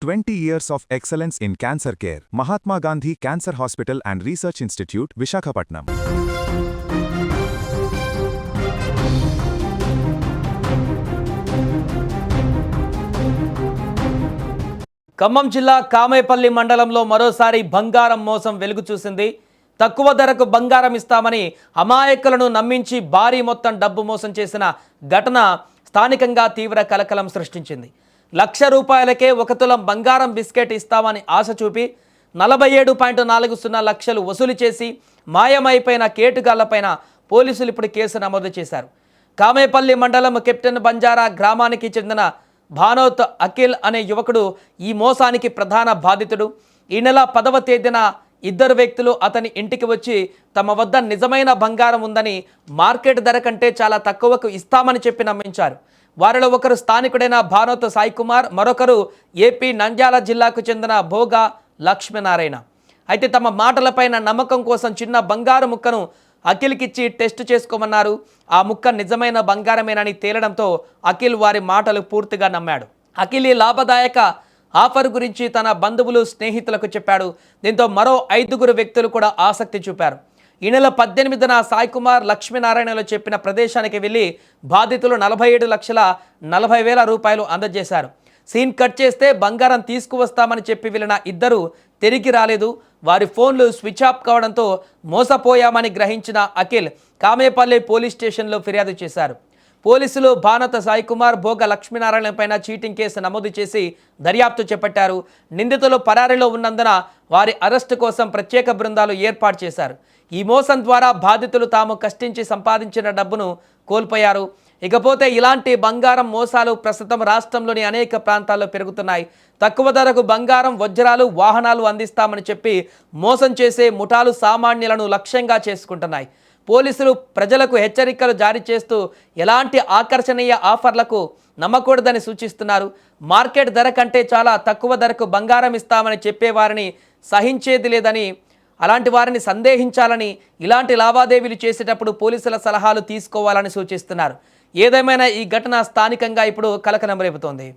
20 years of excellence in cancer care. Mahatma Gandhi Cancer Hospital and Research Institute, Visakhapatnam. Khammam జిల్లా కామేపల్లి మండలంలో మరోసారి బంగారం మోసం వెలుగు చూసింది. తక్కువ ధరకు బంగారం ఇస్తామని అమాయకులను నమ్మించి భారీ మొత్తం డబ్బు మోసం చేసిన ఘటన స్థానికంగా తీవ్ర కలకలం సృష్టించింది. ₹1,00,000కే 1 తులం బంగారం బిస్కెట్ ఇస్తామని ఆశ చూపి 47.40 లక్షలు వసూలు చేసి మాయమైపోయిన కేటుగాళ్లపైన పోలీసులు ఇప్పుడు కేసు నమోదు చేశారు. కామేపల్లి మండలం కెప్టెన్ బంజారా గ్రామానికి చెందిన భానోత్ అఖిల్ అనే యువకుడు ఈ మోసానికి ప్రధాన బాధితుడు. ఈ నెల 10వ తేదీన 2 వ్యక్తులు అతని ఇంటికి వచ్చి తమ వద్ద నిజమైన బంగారం ఉందని మార్కెట్ ధర కంటే చాలా తక్కువకు ఇస్తామని చెప్పి నమ్మించారు. వారిలో ఒకరు స్థానికుడైన భానోత్ సాయి కుమార్, మరొకరు ఏపీ నంద్యాల జిల్లాకు చెందిన భోగా లక్ష్మీనారాయణ. అయితే తమ మాటలపైన నమ్మకం కోసం చిన్న బంగారు ముక్కను అఖిల్కిచ్చి టెస్ట్ చేసుకోమన్నారు. ఆ ముక్క నిజమైన బంగారమేనని తేలడంతో అఖిల్ వారి మాటలు పూర్తిగా నమ్మాడు. అఖిల్ ఈ లాభదాయక ఆఫర్ గురించి తన బంధువులు, స్నేహితులకు చెప్పాడు. దీంతో మరో 5 వ్యక్తులు కూడా ఆసక్తి చూపారు. ఈ నెల 18న సాయి కుమార్, లక్ష్మీనారాయణలు చెప్పిన ప్రదేశానికి వెళ్లి బాధితులు ₹47,40,000 అందజేశారు. సీన్ కట్ చేస్తే బంగారం తీసుకువస్తామని చెప్పి వెళ్ళిన 2 తిరిగి రాలేదు. వారి ఫోన్లు స్విచ్ ఆఫ్ కావడంతో మోసపోయామని గ్రహించిన అఖిల్ కామేపల్లి పోలీస్ స్టేషన్లో ఫిర్యాదు చేశారు. పోలీసులు భానోత్ సాయి కుమార్, భోగ లక్ష్మీనారాయణపైన చీటింగ్ కేసు నమోదు చేసి దర్యాప్తు చేపట్టారు. నిందితులు పరారీలో ఉన్నందున వారి అరెస్టు కోసం ప్రత్యేక బృందాలు ఏర్పాటు చేశారు. ఈ మోసం ద్వారా బాధితులు తాము కష్టించి సంపాదించిన డబ్బును కోల్పోయారు. ఇకపోతే ఇలాంటి బంగారం మోసాలు ప్రస్తుతం రాష్ట్రంలోని అనేక ప్రాంతాల్లో పెరుగుతున్నాయి. తక్కువ ధరకు బంగారం, వజ్రాలు, వాహనాలు అందిస్తామని చెప్పి మోసం చేసే ముఠాలు సామాన్యులను లక్ష్యంగా చేసుకుంటున్నాయి. పోలీసులు ప్రజలకు హెచ్చరికలు జారీ చేస్తూ ఎలాంటి ఆకర్షణీయ ఆఫర్లకు నమ్మకూడదని సూచిస్తున్నారు. మార్కెట్ ధర కంటే చాలా తక్కువ ధరకు బంగారం ఇస్తామని చెప్పేవారిని సహించేది లేదని, అలాంటి వారిని సందేహించాలని, ఇలాంటి లావాదేవీలు చేసేటప్పుడు పోలీసుల సలహాలు తీసుకోవాలని సూచిస్తున్నారు. ఏదేమైనా ఈ ఘటన స్థానికంగా ఇప్పుడు కలకలం రేపుతోంది.